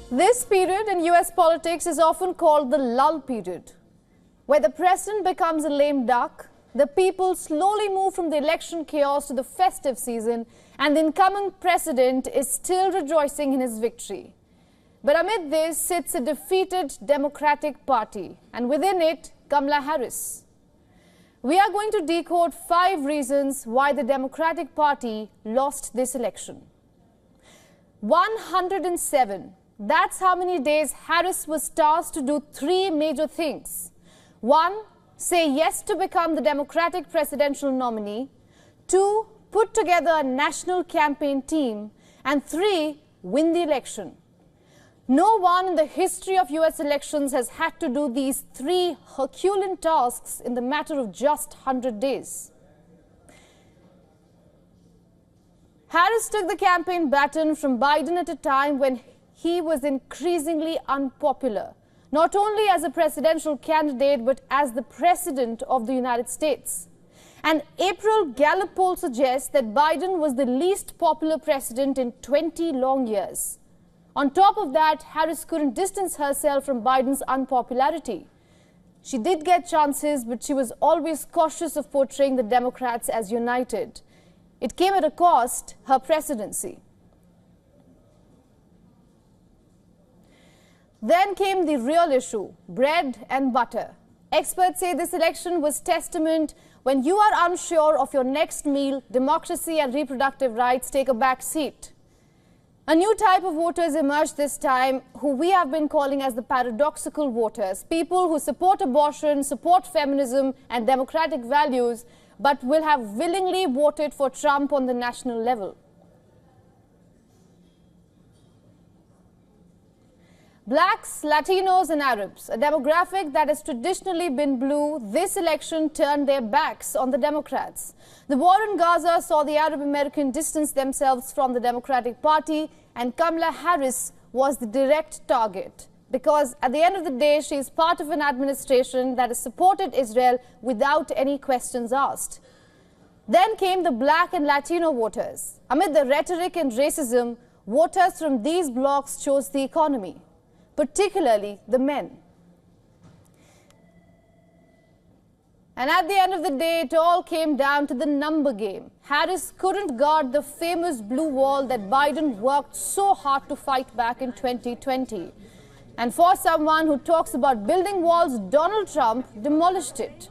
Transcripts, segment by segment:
This period in US politics is often called the lull period, where the president becomes a lame duck, the people slowly move from the election chaos to the festive season, and the incoming president is still rejoicing in his victory. But amid this sits a defeated Democratic Party, and within it, Kamala Harris. We are going to decode 5 reasons why the Democratic Party lost this election. 107. That's how many days Harris was tasked to do 3 major things. 1. Say yes to become the Democratic presidential nominee. 2. Put together a national campaign team. And 3. Win the election. No one in the history of US elections has had to do these 3 Herculean tasks in the matter of just 100 days. Harris took the campaign baton from Biden at a time when he was increasingly unpopular, not only as a presidential candidate but as the president of the United States. An April Gallup poll suggests that Biden was the least popular president in 20 long years. On top of that, Harris couldn't distance herself from Biden's unpopularity. She did get chances, but she was always cautious of portraying the Democrats as united. It came at a cost, her presidency. Then came the real issue, bread and butter. Experts say this election was testament when you are unsure of your next meal, democracy and reproductive rights take a back seat. A new type of voters emerged this time, who we have been calling as the paradoxical voters, people who support abortion, support feminism and democratic values, but will have willingly voted for Trump on the national level. Blacks, Latinos and Arabs, a demographic that has traditionally been blue, this election turned their backs on the Democrats. The war in Gaza saw the Arab American distance themselves from the Democratic Party, and Kamala Harris was the direct target. Because at the end of the day, she is part of an administration that has supported Israel without any questions asked. Then came the Black and Latino voters. Amid the rhetoric and racism, voters from these blocs chose the economy, particularly the men. And at the end of the day, it all came down to the number game. Harris couldn't guard the famous blue wall that Biden worked so hard to fight back in 2020. And for someone who talks about building walls, Donald Trump demolished it.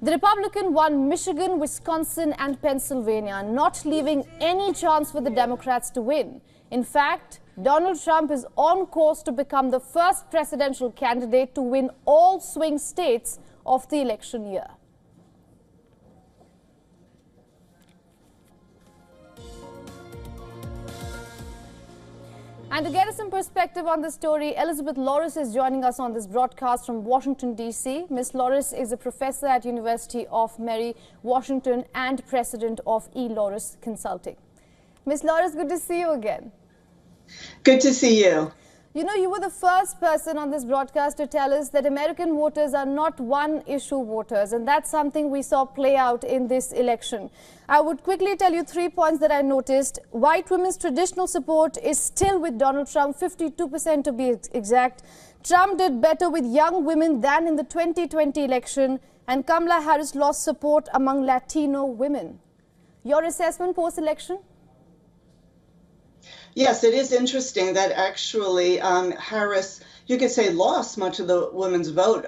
The Republican won Michigan, Wisconsin and Pennsylvania, not leaving any chance for the Democrats to win. In fact, Donald Trump is on course to become the first presidential candidate to win all swing states of the election year. And to get us some perspective on this story, Elizabeth Loris is joining us on this broadcast from Washington, D.C. Ms. Loris is a professor at University of Mary, Washington and president of E. Loris Consulting. Ms. Loris, good to see you again. Good to see you. You know, you were the first person on this broadcast to tell us that American voters are not one-issue voters, and that's something we saw play out in this election. I would quickly tell you 3 points that I noticed. White women's traditional support is still with Donald Trump, 52% to be exact. Trump did better with young women than in the 2020 election, and Kamala Harris lost support among Latino women. Your assessment post-election? Yes, it is interesting that actually Harris, you could say, lost much of the women's vote.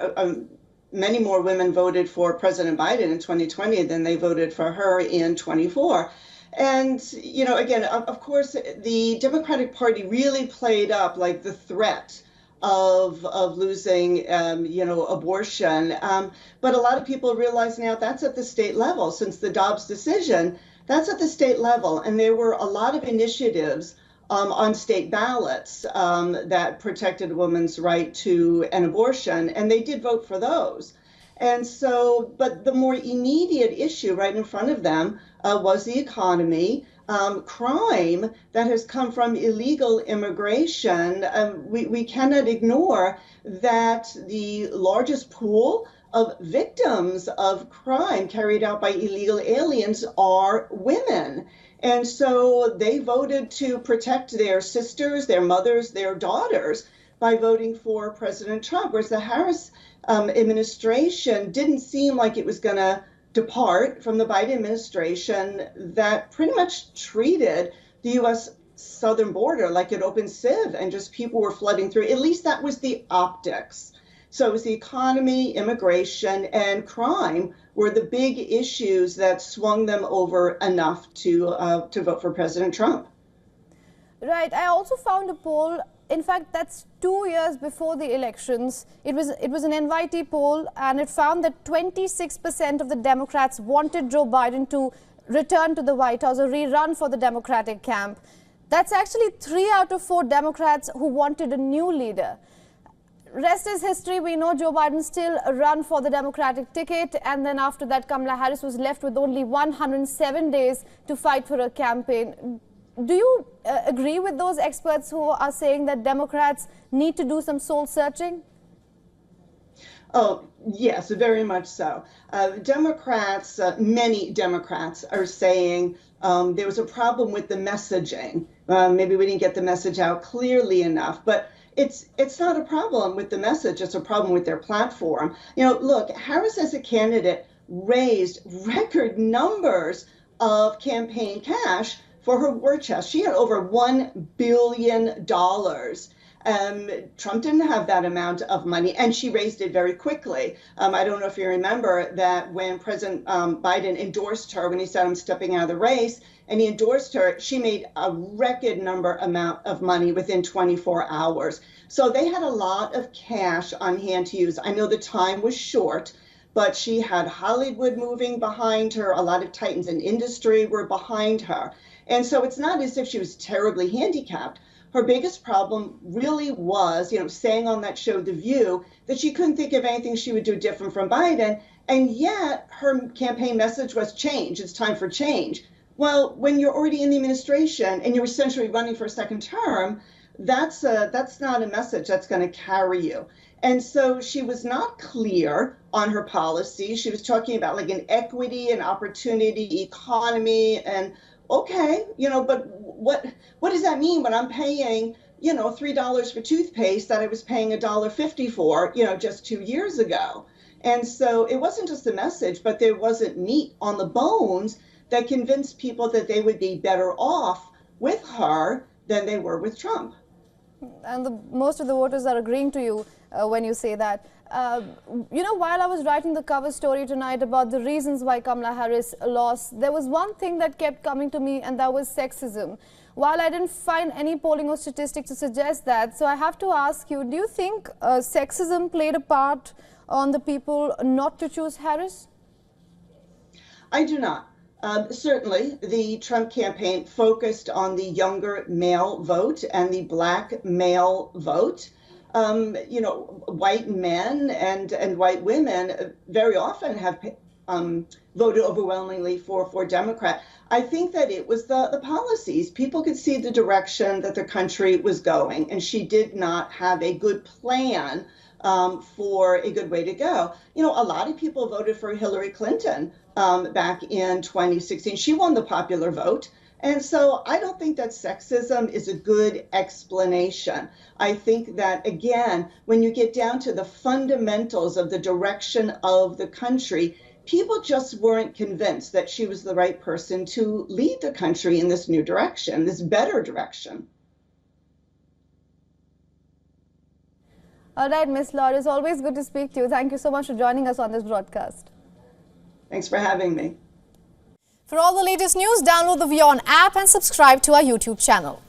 Many more women voted for President Biden in 2020 than they voted for her in 24. And, you know, again, of course, the Democratic Party really played up like the threat of losing, you know, abortion. But a lot of people realize now that's at the state level. Since the Dobbs decision, that's at the state level. And there were a lot of initiatives on state ballots that protected a woman's right to an abortion, and they did vote for those. And so, but the more immediate issue right in front of them was the economy, crime that has come from illegal immigration. We cannot ignore that the largest pool of victims of crime carried out by illegal aliens are women. And so they voted to protect their sisters, their mothers, their daughters by voting for President Trump, whereas the Harris administration didn't seem like it was going to depart from the Biden administration that pretty much treated the U.S. southern border like an open sieve and just people were flooding through. At least that was the optics. So it was the economy, immigration, and crime were the big issues that swung them over enough to vote for President Trump. Right. I also found a poll. In fact, that's 2 years before the elections. It was an NYT poll, and it found that 26% of the Democrats wanted Joe Biden to return to the White House or rerun for the Democratic camp. That's actually 3 out of 4 Democrats who wanted a new leader. Rest is history. We know Joe Biden still ran for the Democratic ticket, and then after that, Kamala Harris was left with only 107 days to fight for a campaign. Do you agree with those experts who are saying that Democrats need to do some soul searching? Oh, yes, very much so. Democrats, many Democrats are saying there was a problem with the messaging. Maybe we didn't get the message out clearly enough, but it's not a problem with the message. It's a problem with their platform. You know, look, Harris as a candidate raised record numbers of campaign cash for her war chest. She had over $1 billion. Trump didn't have that amount of money, and she raised it very quickly. I don't know if you remember that when President Biden endorsed her, when he said, I'm stepping out of the race, and he endorsed her, she made a record amount of money within 24 hours. So they had a lot of cash on hand to use. I know the time was short, but she had Hollywood moving behind her. A lot of titans in industry were behind her. And so it's not as if she was terribly handicapped. Her biggest problem really was, saying on that show, The View, that she couldn't think of anything she would do different from Biden. And yet her campaign message was change. It's time for change. Well, when you're already in the administration and you're essentially running for a second term, that's not a message that's going to carry you. And so she was not clear on her policy. She was talking about like an equity and opportunity economy and okay, but what does that mean when I'm paying, $3 for toothpaste that I was paying $1.50 for, just 2 years ago? And so it wasn't just the message, but there wasn't meat on the bones that convinced people that they would be better off with her than they were with Trump. And most of the voters are agreeing to you when you say that. While I was writing the cover story tonight about the reasons why Kamala Harris lost, there was one thing that kept coming to me, and that was sexism. While I didn't find any polling or statistics to suggest that, so I have to ask you, do you think sexism played a part on the people not to choose Harris? I do not. Certainly, the Trump campaign focused on the younger male vote and the black male vote. White men and white women very often have voted overwhelmingly for Democrat. I think that it was the policies. People could see the direction that the country was going, and she did not have a good plan for a good way to go. A lot of people voted for Hillary Clinton back in 2016. She won the popular vote. And so I don't think that sexism is a good explanation. I think that, again, when you get down to the fundamentals of the direction of the country, people just weren't convinced that she was the right person to lead the country in this new direction, this better direction. All right, Ms. Laura, it's always good to speak to you. Thank you so much for joining us on this broadcast. Thanks for having me. For all the latest news, download the WION app and subscribe to our YouTube channel.